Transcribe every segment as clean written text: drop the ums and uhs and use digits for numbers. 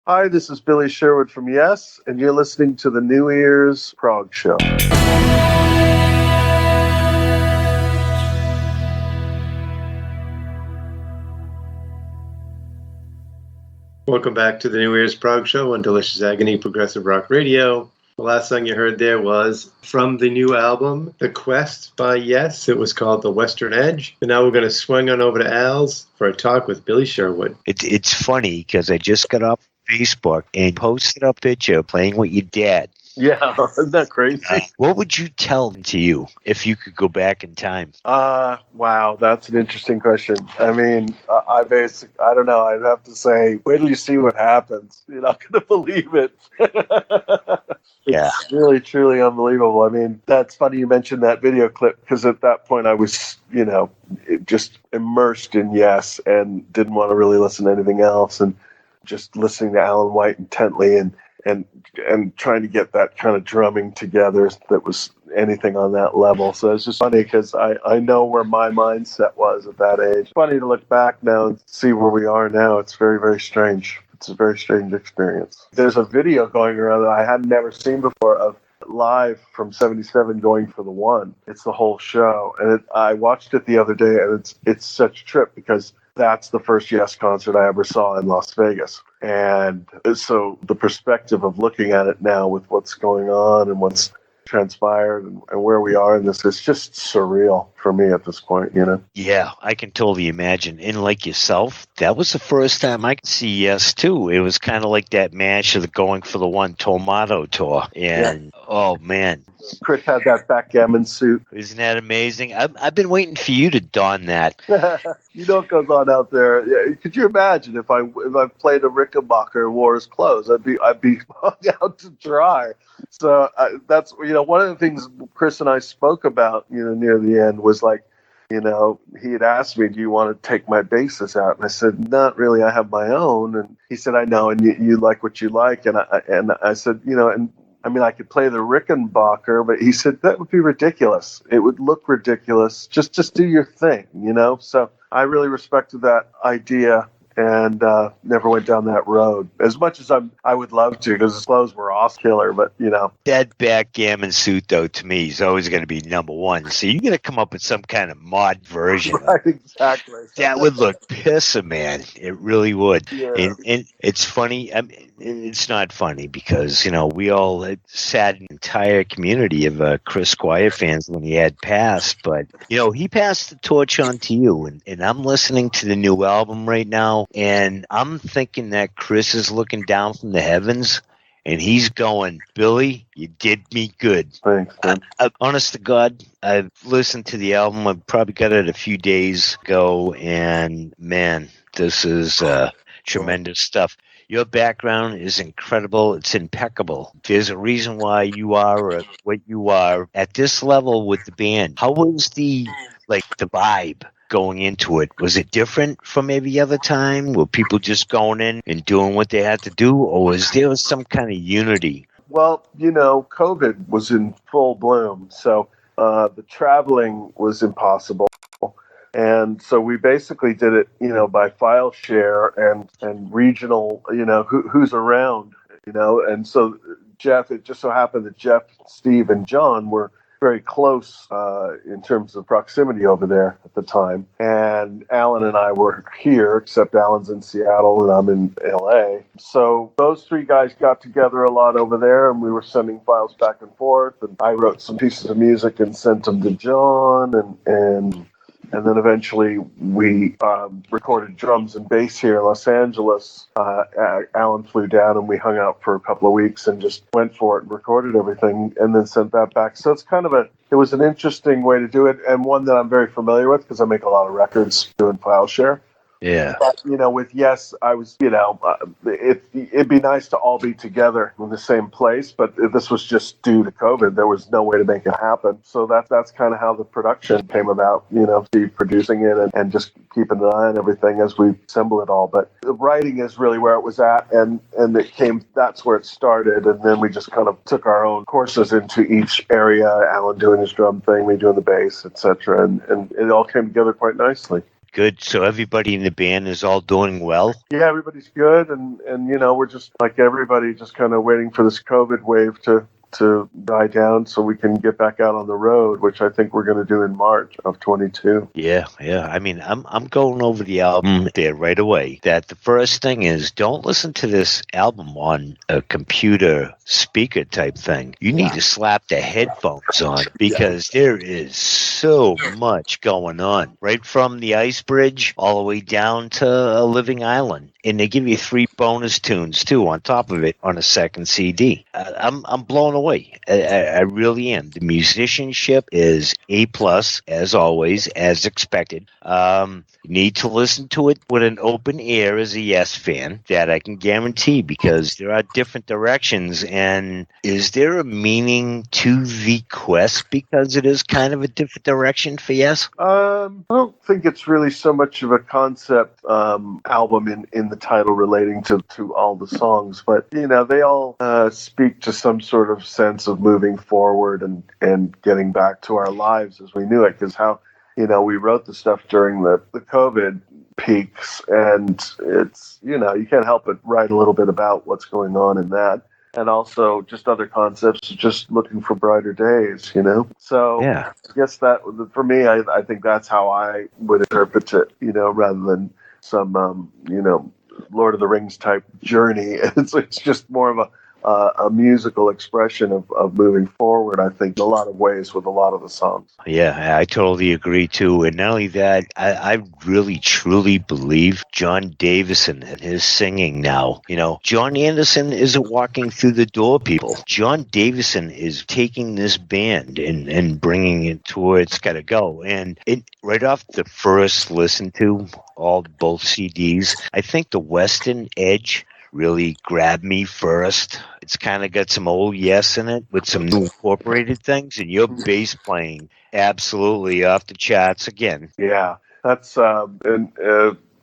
Hi, this is Billy Sherwood from Yes, and you're listening to the New Year's Prog Show. Welcome back to the New Year's Prog Show on Delicious Agony Progressive Rock Radio. The last song you heard there was from the new album, The Quest by Yes. It was called The Western Edge. And now we're going to swing on over to Al's for a talk with Billy Sherwood. It's funny because I just got off Facebook and posted a picture playing with your dad. Yeah, isn't that crazy? What would you tell him to you if you could go back in time? Wow, that's an interesting question. I mean, I don't know. I'd have to say, wait till you see what happens. You're not going to believe it. It's really, truly unbelievable. I mean, that's funny you mentioned that video clip because at that point I was, just immersed in Yes and didn't want to really listen to anything else and just listening to Alan White intently and trying to get that kind of drumming together that was anything on that level. So it's just funny because I know where my mindset was at that age. Funny to look back now and see where we are now. It's very, very strange. It's a very strange experience. There's a video going around that I had never seen before of live from 77 going for the one. It's the whole show. And I watched it the other day and it's such a trip because that's the first Yes concert I ever saw in Las Vegas. And so the perspective of looking at it now with what's going on and what's transpired and where we are in this is just surreal for me at this point, Yeah, I can totally imagine. And like yourself, that was the first time I could see Yes, too. It was kind of like that mash of the Going for the One Tomato tour. And, Oh, man. Chris had that backgammon suit. Isn't that amazing? I've been waiting for you to don that. You know what goes on out there. Yeah, could you imagine if I played a Rickenbacker and wore his clothes? I'd be hung out to dry. So that's one of the things Chris and I spoke about near the end was like, he had asked me, do you want to take my basses out? And I said, not really. I have my own. And he said, I know. And you like what you like. And I said, and I mean, I could play the Rickenbacker, but he said that would be ridiculous. It would look ridiculous. Just do your thing, So I really respected that idea and never went down that road. As much as I would love to, because his clothes were off killer, but That backgammon suit, though, to me, is always going to be number one. So you're going to come up with some kind of mod version. Right, exactly. That would look pisser, man. It really would. Yeah. And it's funny. I mean, it's not funny because, we all sat an entire community of Chris Squire fans when he had passed. But, he passed the torch on to you. And I'm listening to the new album right now. And I'm thinking that Chris is looking down from the heavens and he's going, Billy, you did me good. Thanks, man. Honest to God, I've listened to the album. I probably got it a few days ago. And man, this is tremendous stuff. Your background is incredible. It's impeccable. There's a reason why you are what you are at this level with the band. How was the vibe going into it? Was it different from every other time? Were people just going in and doing what they had to do? Or was there some kind of unity? Well, COVID was in full bloom. So the traveling was impossible. And so we basically did it, by file share and regional, who's around, and so Jeff, it just so happened that Jeff, Steve, and John were very close in terms of proximity over there at the time. And Alan and I were here, except Alan's in Seattle and I'm in LA. So those three guys got together a lot over there and we were sending files back and forth. And I wrote some pieces of music and sent them to John and then eventually we recorded drums and bass here in Los Angeles. Alan flew down and we hung out for a couple of weeks and just went for it and recorded everything and then sent that back. So it's it was an interesting way to do it and one that I'm very familiar with because I make a lot of records doing file share. Yeah. But, with Yes, I was, it'd be nice to all be together in the same place, but this was just due to COVID. There was no way to make it happen. So that's kind of how the production came about, Steve producing it and just keeping an eye on everything as we assemble it all. But the writing is really where it was at, and that's where it started. And then we just kind of took our own courses into each area, Alan doing his drum thing, me doing the bass, etc. And it all came together quite nicely. Good. So everybody in the band is all doing well? Yeah, everybody's good, and we're just like everybody, just kind of waiting for this COVID wave to die down so we can get back out on the road, which I think we're going to do in March of 22. Yeah. I mean, I'm going over the album there right away. That the first thing is, don't listen to this album on a computer speaker type thing. You need to slap the headphones on because there is so much going on. Right from the Ice Bridge all the way down to A Living Island. And they give you 3 bonus tunes too on top of it on a second CD. I'm blown away. I really am. The musicianship is A+, as always, as expected. You need to listen to it with an open ear as a Yes fan. That I can guarantee, because there are different directions. And is there a meaning to the quest because it is kind of a different direction for Yes? I don't think it's really so much of a concept album in the title relating to all the songs, but they all speak to some sort of sense of moving forward and getting back to our lives as we knew it, because how we wrote the stuff during the COVID peaks, and it's you can't help but write a little bit about what's going on in that. And also just other concepts, just looking for brighter days, So Yeah. I guess that, for me, I think that's how I would interpret it, rather than some, Lord of the Rings type journey. It's just more of a musical expression of moving forward, I think, in a lot of ways with a lot of the songs. Yeah, I totally agree too. And not only that, I really truly believe John Davison and his singing now. John Anderson isn't walking through the door, people. John Davison is taking this band and bringing it to where it's got to go. And right off the first listen to both CDs, I think the Western Edge really grabbed me first. It's kind of got some old Yes in it with some new incorporated things, and your bass playing absolutely off the charts again. Yeah, that's an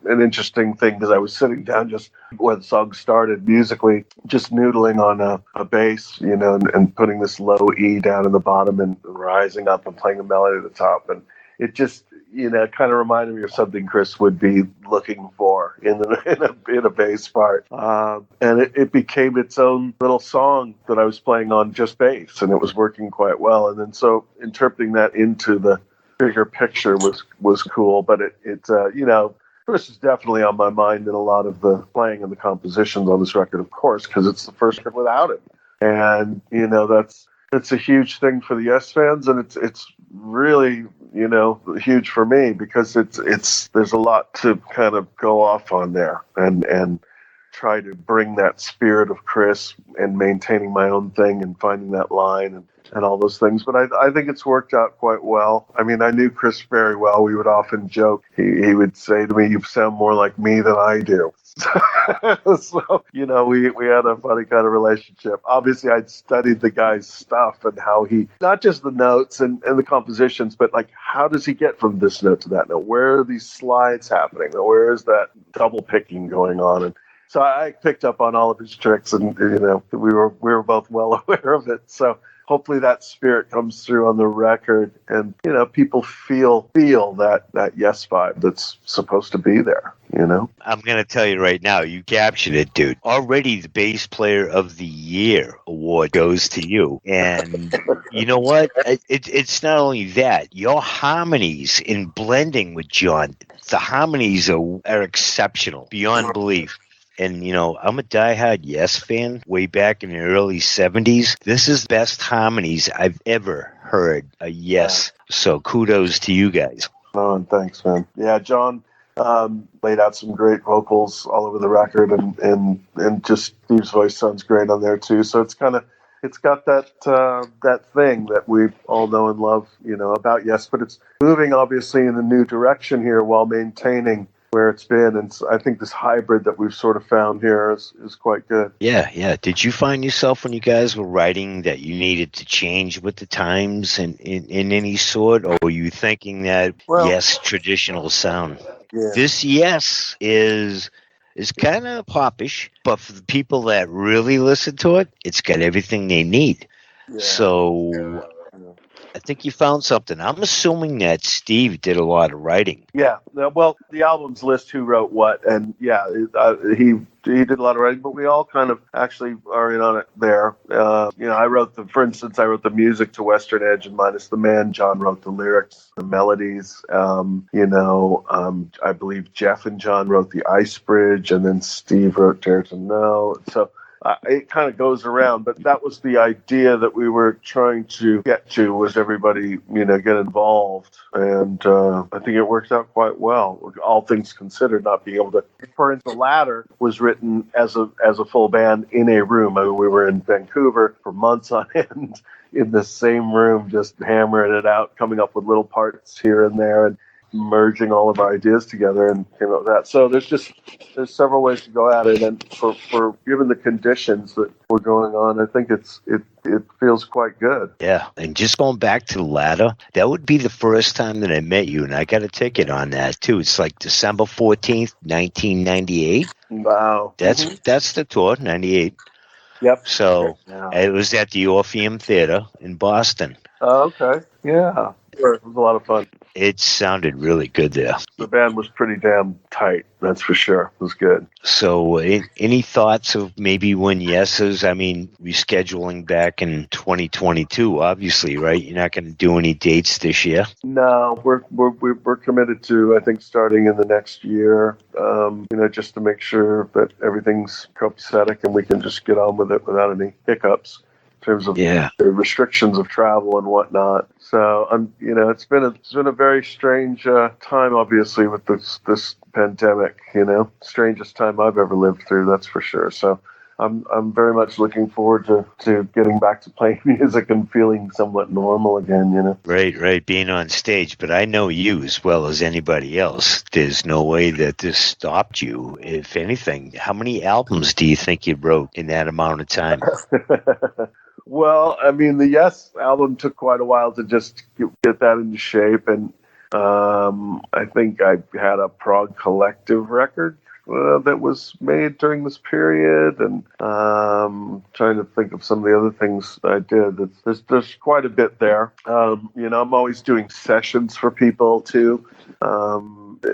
interesting thing, because I was sitting down just where the song started musically, just noodling on a bass, and putting this low E down in the bottom and rising up and playing a melody at the top, and it just kind of reminded me of something Chris would be looking for in a bass part. And it became its own little song that I was playing on just bass, and it was working quite well. And then so interpreting that into the bigger picture was cool. But Chris is definitely on my mind in a lot of the playing and the compositions on this record, of course, because it's the first record without him. And that's a huge thing for the Yes fans, and it's really huge for me, because there's a lot to kind of go off on there and try to bring that spirit of Chris and maintaining my own thing and finding that line and all those things. But I think it's worked out quite well. I mean, I knew Chris very well. We would often joke. He would say to me, "You sound more like me than I do." So, we had a funny kind of relationship. Obviously, I'd studied the guy's stuff and how he, not just the notes and the compositions, but like, how does he get from this note to that note? Where are these slides happening? Where is that double picking going on? And so I picked up on all of his tricks, and, we were both well aware of it. So hopefully that spirit comes through on the record, and, people feel that Yes vibe that's supposed to be there. I'm going to tell you right now, you captured it, dude. Already the Bass Player of the Year award goes to you. And you know what? It's not only that. Your harmonies in blending with John, the harmonies are exceptional, beyond belief. And, I'm a diehard Yes fan way back in the early 70s. This is the best harmonies I've ever heard a Yes. So kudos to you guys. Oh, and thanks, man. Yeah, John laid out some great vocals all over the record, and just Steve's voice sounds great on there too. So it's got that thing that we all know and love, about Yes, but it's moving obviously in a new direction here while maintaining where it's been. And I think this hybrid that we've sort of found here is quite good. Yeah. Did you find yourself when you guys were writing that you needed to change with the times in any sort, or were you thinking that Yes traditional sound? Yeah. This Yes is kind of popish, but for the people that really listen to it, it's got everything they need. Yeah. So I think you found something. I'm assuming that Steve did a lot of writing. Yeah, well, the albums list who wrote what, and yeah, he did a lot of writing, but we all kind of actually are in on it there. For instance, I wrote the music to Western Edge and Minus the Man. John wrote the lyrics, the melodies. I believe Jeff and John wrote the Ice Bridge, and then Steve wrote Dare to Know. So it kind of goes around, but that was the idea that we were trying to get to, was everybody, get involved. And I think it worked out quite well, all things considered, not being able to. For instance, The Ladder was written as a full band in a room. I mean, we were in Vancouver for months on end in the same room, just hammering it out, coming up with little parts here and there, and merging all of our ideas together and came up with that. So there's several ways to go at it, and for given the conditions that were going on, I think it feels quite good. Yeah, and just going back to the Ladder, that would be the first time that I met you, and I got a ticket on that too. It's like December 14th, 1998. Wow. That's the tour, 98. Yep. So It was at the Orpheum Theater in Boston. Oh, okay. Yeah. Sure. It was a lot of fun. It sounded really good there. The band was pretty damn tight, that's for sure. It was good. So any thoughts of maybe when Yeses, I mean, rescheduling back in 2022, obviously, right? You're not going to do any dates this year? No, we're committed to, I think, starting in the next year, just to make sure that everything's copacetic and we can just get on with it without any hiccups in terms of the restrictions of travel and whatnot. So, it's been a very strange time, obviously, with this pandemic. Strangest time I've ever lived through, that's for sure. So, I'm very much looking forward to getting back to playing music and feeling somewhat normal again. Right, being on stage. But I know you as well as anybody else. There's no way that this stopped you. If anything, how many albums do you think you wrote in that amount of time? Well, I mean, the Yes album took quite a while to just get that into shape, and I think I had a Prog Collective record that was made during this period, and trying to think of some of the other things I did. There's quite a bit there. I'm always doing sessions for people too.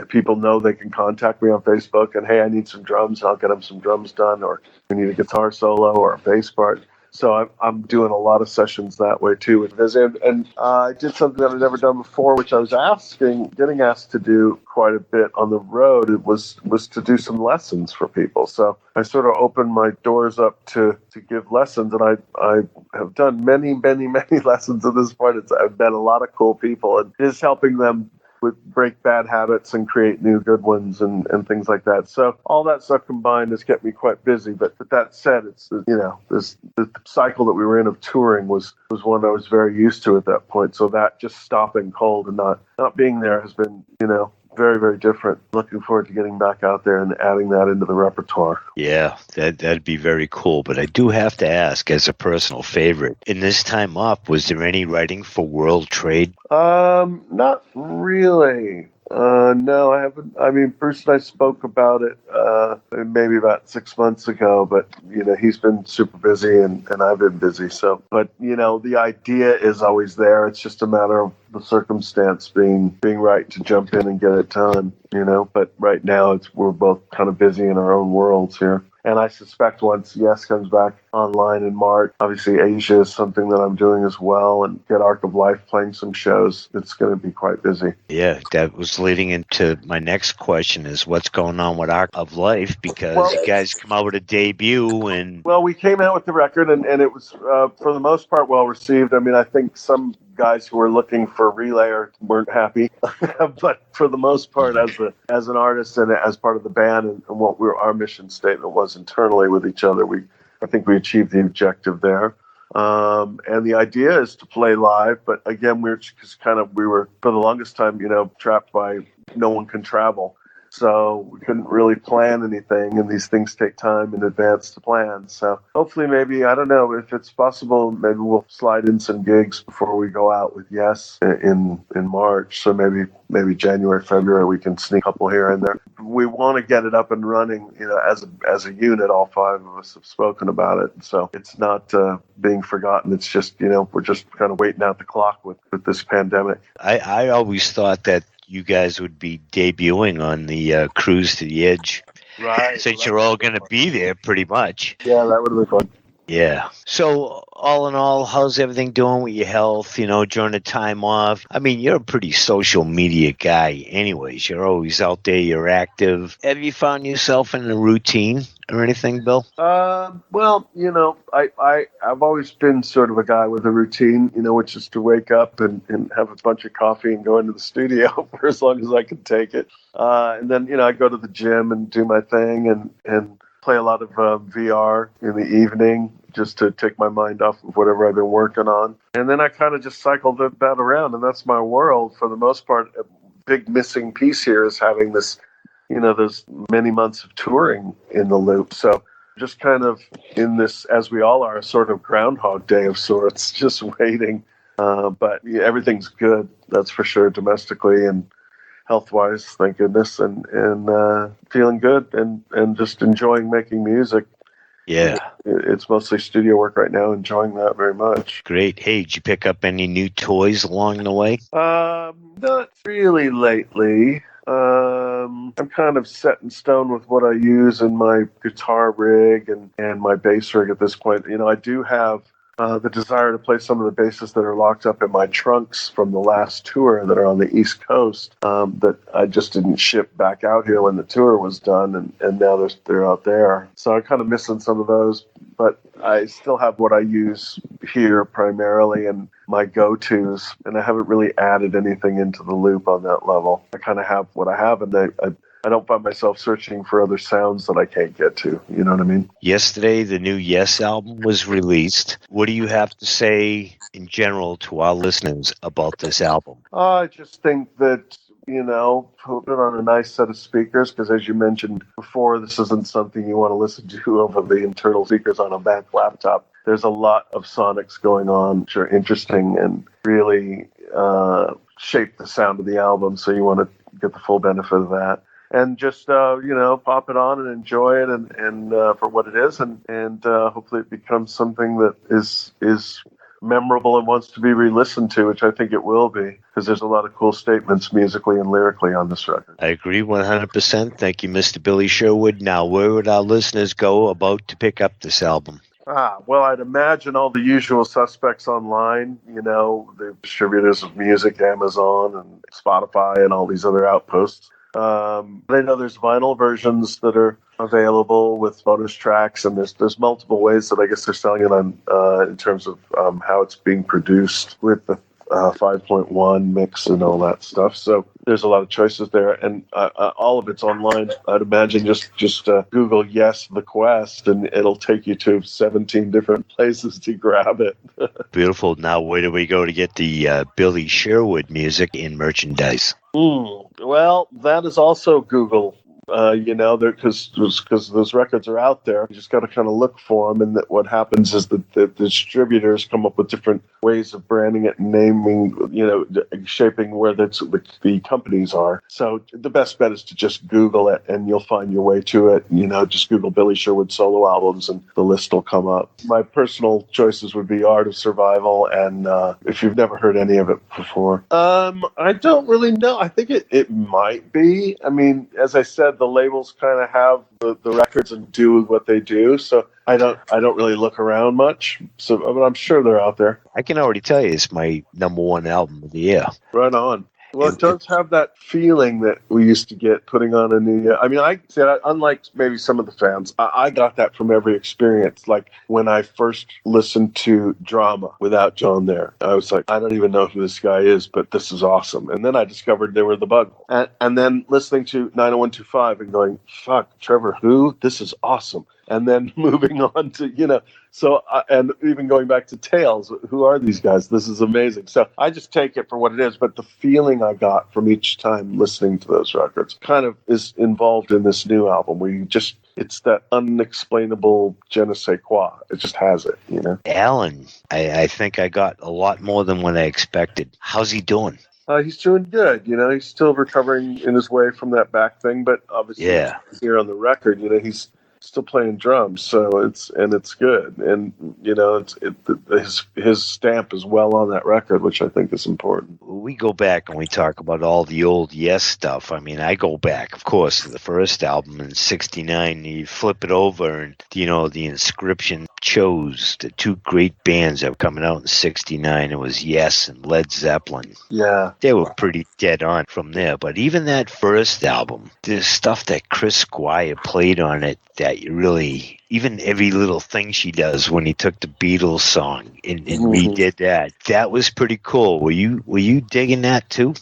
People know they can contact me on Facebook and, hey, I need some drums, and I'll get them some drums done, or we need a guitar solo or a bass part. So I'm doing a lot of sessions that way too. And I did something that I'd never done before, which I was getting asked to do quite a bit on the road. It was to do some lessons for people. So I sort of opened my doors up to give lessons, and I have done many, many, many lessons at this point. I've met a lot of cool people, and just helping them break bad habits and create new good ones and things like that. So all that stuff combined has kept me quite busy. But that said, it's the cycle that we were in of touring was one I was very used to at that point. So that just stopping cold and not being there has been very, very different. Looking forward to getting back out there and adding that into the repertoire. Yeah, that'd be very cool. But I do have to ask, as a personal favorite, in this time off, was there any writing for World Trade? Not really. No, I haven't. I mean, Bruce and I spoke about it maybe about 6 months ago, but he's been super busy and I've been busy. So, but the idea is always there. It's just a matter of the circumstance being right to jump in and get it done. But right now we're both kind of busy in our own worlds here. And I suspect once Yes comes back online in March, obviously Asia is something that I'm doing as well, and get Arc of Life playing some shows. It's going to be quite busy. Yeah, that was leading into my next question is what's going on with Arc of Life, because you guys come out with a debut and... Well, we came out with the record and it was, for the most part, well received. I mean, I think some guys who were looking for Relayer weren't happy, but for the most part, as an artist and as part of the band and what our mission statement was internally with each other, I think we achieved the objective there. And the idea is to play live, but again, we were for the longest time, trapped by no one can travel. so we couldn't really plan anything, and these things take time in advance to plan. So hopefully, maybe, I don't know, if it's possible, maybe we'll slide in some gigs before we go out with Yes in March. So maybe January, February, we can sneak a couple here and there. We want to get it up and running, as a unit. All five of us have spoken about it, so it's not being forgotten. It's just, we're just kind of waiting out the clock with this pandemic. I always thought that you guys would be debuting on the Cruise to the Edge. Right. Since you're all going to be there pretty much. Yeah, that would have been fun. Yeah. So all in all, how's everything doing with your health, during the time off? I mean, you're a pretty social media guy anyways. You're always out there. You're active. Have you found yourself in a routine or anything, Bill? Well, I've always been sort of a guy with a routine, which is to wake up and have a bunch of coffee and go into the studio for as long as I can take it. And then, I go to the gym and do my thing and play a lot of VR in the evening just to take my mind off of whatever I've been working on. And then I kind of just cycle that around, and that's my world for the most part. A big missing piece here is having this, those many months of touring in the loop. So just kind of in this, as we all are, a sort of Groundhog Day of sorts, just waiting. But everything's good, that's for sure, domestically and health-wise, thank goodness, and feeling good and just enjoying making music. Yeah. It's mostly studio work right now, enjoying that very much. Great. Hey, did you pick up any new toys along the way? Not really lately. I'm kind of set in stone with what I use in my guitar rig and my bass rig at this point. I do have the desire to play some of the basses that are locked up in my trunks from the last tour that are on the East Coast that I just didn't ship back out here when the tour was done, and now they're out there. So I'm kind of missing some of those, but I still have what I use here primarily and my go-tos, and I haven't really added anything into the loop on that level. I kind of have what I have, and I don't find myself searching for other sounds that I can't get to. You know what I mean? Yesterday, the new Yes album was released. What do you have to say in general to our listeners about this album? I just think that, put it on a nice set of speakers, because as you mentioned before, this isn't something you want to listen to over the internal speakers on a Mac laptop. There's a lot of sonics going on which are interesting and really shape the sound of the album, so you want to get the full benefit of that. And just, pop it on and enjoy it and for what it is. And hopefully it becomes something that is memorable and wants to be re-listened to, which I think it will be, because there's a lot of cool statements musically and lyrically on this record. I agree 100%. Thank you, Mr. Billy Sherwood. Now, where would our listeners go about to pick up this album? Well, I'd imagine all the usual suspects online, the distributors of music, Amazon and Spotify and all these other outposts. I know there's vinyl versions that are available with bonus tracks, and there's multiple ways that I guess they're selling it on in terms of how it's being produced with the 5.1 mix and all that stuff. So there's a lot of choices there, and all of it's online. I'd imagine just Google Yes the Quest, and it'll take you to 17 different places to grab it. Beautiful. Now, where do we go to get the Billy Sherwood music in merchandise? Well, that is also Google. Because those records are out there. You just got to kind of look for them, and that what happens is that the distributors come up with different ways of branding it and naming, shaping where the companies are. So the best bet is to just Google it, and you'll find your way to it. Just Google Billy Sherwood solo albums, and the list will come up. My personal choices would be Art of Survival, and if you've never heard any of it before, I don't really know. I think it might be. I mean, as I said, the labels kind of have the records and do what they do, so I don't really look around much. So, but I'm sure they're out there. I can already tell you it's my number one album of the year. Right on. Well, it does have that feeling that we used to get putting on a new year. I mean, I said, unlike maybe some of the fans, I got that from every experience. Like when I first listened to Drama without John there, I was like, I don't even know who this guy is, but this is awesome. And then I discovered they were the Bug. And then listening to 90125 and going, fuck, Trevor, who? This is awesome. and then moving on to, so, and even going back to Tales, who are these guys? This is amazing. So I just take it for what it is, but the feeling I got from each time listening to those records kind of is involved in this new album where it's that unexplainable je ne sais quoi. It just has it, Alan, I think I got a lot more than what I expected. How's he doing? He's doing good. He's still recovering in his way from that back thing, but obviously here on the record, he's still playing drums, so it's good, and his stamp is well on that record, which I think is important. We go back and we talk about all the old Yes stuff. I mean, I go back, of course, to the first album in '69. You flip it over, and the inscription chose the two great bands that were coming out in '69. It was Yes and Led Zeppelin. Yeah, they were pretty dead on from there. But even that first album, there's stuff that Chris Squire played on it that you really, even every little thing she does when he took the Beatles song and redid that was pretty cool. Were you digging that too?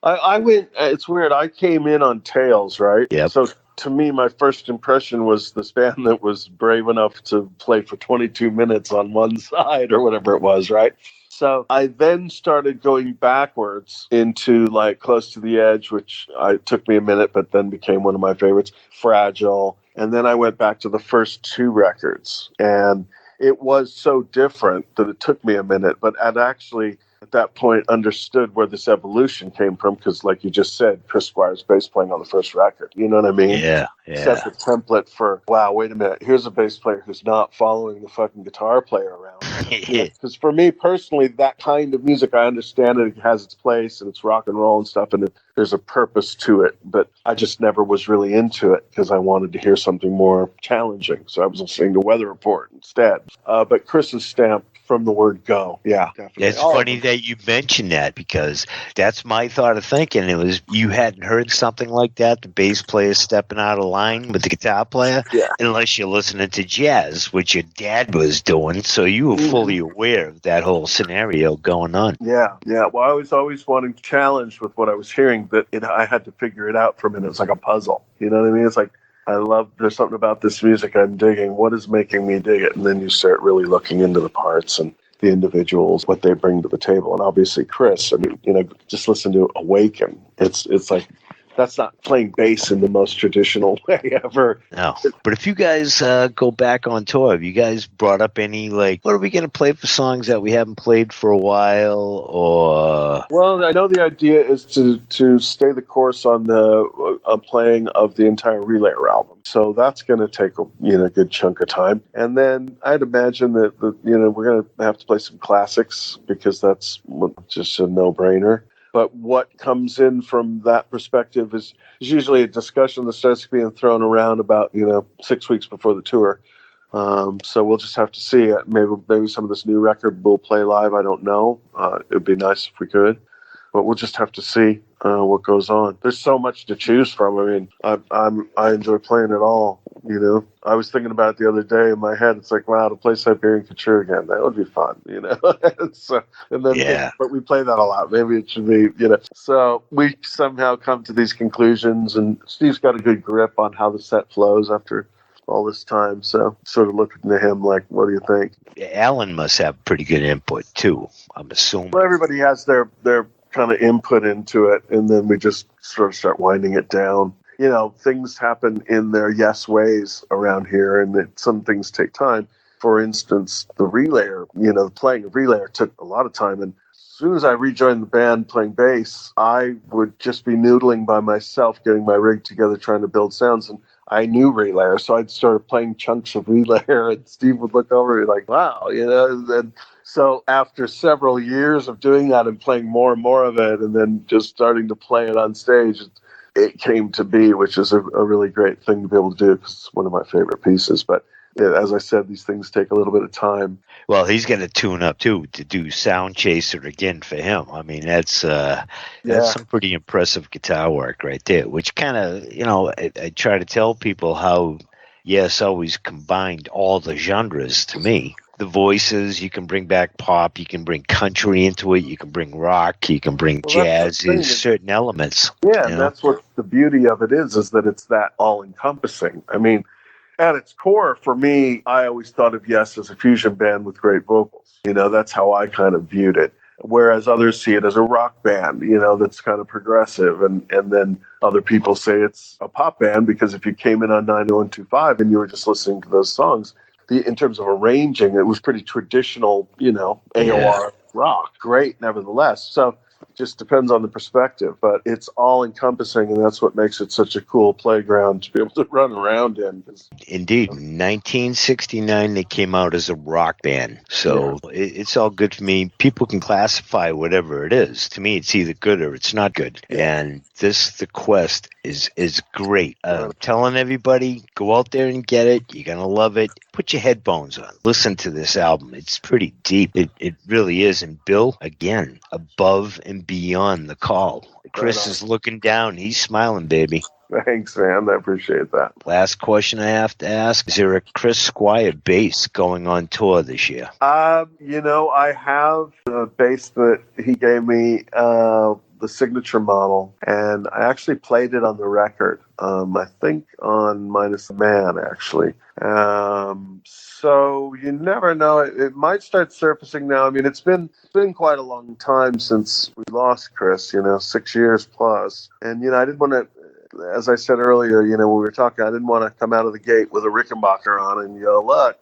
I went. It's weird. I came in on Tales, right? Yeah. So to me, my first impression was this band that was brave enough to play for 22 minutes on one side or whatever it was, right? So I then started going backwards into like Close to the Edge, which took me a minute, but then became one of my favorites, Fragile. And then I went back to the first two records. And it was so different that it took me a minute, but I'd actually at that point understood where this evolution came from because, like you just said, Chris Squire's bass playing on the first record. You know what I mean? Yeah. Set the template for, wow, wait a minute, here's a bass player who's not following the fucking guitar player around. Because for me personally, that kind of music, I understand it has its place and it's rock and roll and stuff, and there's a purpose to it, but I just never was really into it because I wanted to hear something more challenging. So I was listening to Weather Report instead. But Chris's stamp from the word go. Yeah, definitely. It's funny that you mentioned that because that's my thought of thinking. It was you hadn't heard something like that, the bass player stepping out of line with the guitar player, unless you're listening to jazz, which your dad was doing. So you were fully aware of that whole scenario going on. Yeah. Well, I was always wanting to challenge with what I was hearing, that I had to figure it out for a minute. It was like a puzzle. You know what I mean? It's like, there's something about this music I'm digging. What is making me dig it? And then you start really looking into the parts and the individuals, what they bring to the table. And obviously Chris, I mean, just listen to Awaken. It's like, that's not playing bass in the most traditional way ever. No. But if you guys go back on tour, have you guys brought up any, like, what are we going to play for songs that we haven't played for a while? Or well, I know the idea is to stay the course on the playing of the entire Relayer album. So that's going to take a good chunk of time. And then I'd imagine that we're going to have to play some classics because that's just a no-brainer. But what comes in from that perspective is usually a discussion that starts being thrown around about 6 weeks before the tour. So we'll just have to see. Maybe some of this new record we'll play live. I don't know. It would be nice if we could, but we'll just have to see what goes on. There's so much to choose from. I mean, I enjoy playing it all. I was thinking about it the other day in my head. It's like, wow, to play Siberian Couture again, that would be fun. But we play that a lot. Maybe it should be, So we somehow come to these conclusions, and Steve's got a good grip on how the set flows after all this time. So sort of looking to him like, what do you think? Alan must have pretty good input too, I'm assuming. Well, everybody has their kind of input into it, and then we just sort of start winding it down. Things happen in their yes ways around here, and some things take time. For instance, the Relayer, playing a Relayer took a lot of time, and as soon as I rejoined the band playing bass, I would just be noodling by myself, getting my rig together, trying to build sounds, and I knew Relayer, so I'd start playing chunks of Relayer, and Steve would look over and be like, wow, and so after several years of doing that and playing more and more of it, and then just starting to play it on stage, it came to be, which is a really great thing to be able to do because it's one of my favorite pieces. But as I said, these things take a little bit of time. Well, he's going to tune up too to do Sound Chaser again for him. I mean, that's some pretty impressive guitar work right there. Which kind of, I try to tell people how Yes always combined all the genres to me. The voices, you can bring back pop, you can bring country into it, you can bring rock, you can bring jazz, certain elements. Yeah, and that's what the beauty of it is that it's that all-encompassing. I mean, At its core, for me, I always thought of Yes as a fusion band with great vocals. That's how I kind of viewed it. Whereas others see it as a rock band, that's kind of progressive. And then other people say it's a pop band because if you came in on 90125 and you were just listening to those songs, in terms of arranging, it was pretty traditional, AOR rock. Great, nevertheless. So it just depends on the perspective, but it's all encompassing, and that's what makes it such a cool playground to be able to run around in. Indeed. 1969, they came out as a rock band. So it's all good for me. People can classify whatever it is. To me, it's either good or it's not good. Yeah. And The Quest is great. I'm telling everybody, go out there and get it. You're going to love it. Put your headphones on. Listen to this album. It's pretty deep. It really is. And Bill, again, above and beyond the call. Chris is looking down. He's smiling, baby. Thanks, man. I appreciate that. Last question I have to ask. Is there a Chris Squire bass going on tour this year? I have a bass that he gave me, the signature model, and I actually played it on the record. I think on Minus the Man, actually. So you never know. It might start surfacing now. I mean, it's been quite a long time since we lost Chris, 6 years plus. And, I didn't want to, as I said earlier, when we were talking, I didn't want to come out of the gate with a Rickenbacker on and look,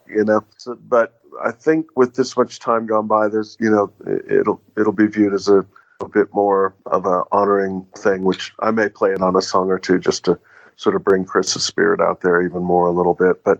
So, but I think with this much time gone by, there's, it'll be viewed as a bit more of an honoring thing, which I may play it on a song or two just to sort of bring Chris's spirit out there even more a little bit. But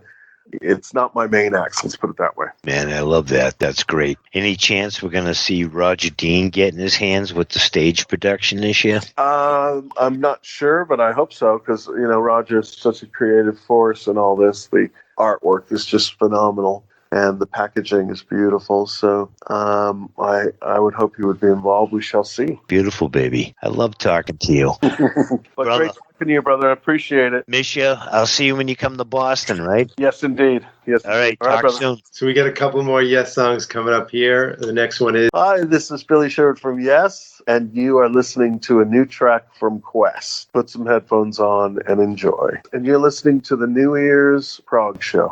it's not my main act, let's put it that way. Man, I love that. That's great. Any chance we're going to see Roger Dean getting his hands with the stage production this year? I'm not sure, but I hope so, because, Roger is such a creative force in all this. The artwork is just phenomenal, and the packaging is beautiful. So I would hope he would be involved. We shall see. Beautiful, baby. I love talking to you. But great talking to you, brother. I appreciate it. Miss you. I'll see you when you come to Boston, right? Yes, indeed. Yes. All right. Talk soon. So we got a couple more Yes songs coming up here. The next one is... Hi, this is Billy Sherwood from Yes, and you are listening to a new track from Quest. Put some headphones on and enjoy. And you're listening to the New Ears Prog Show.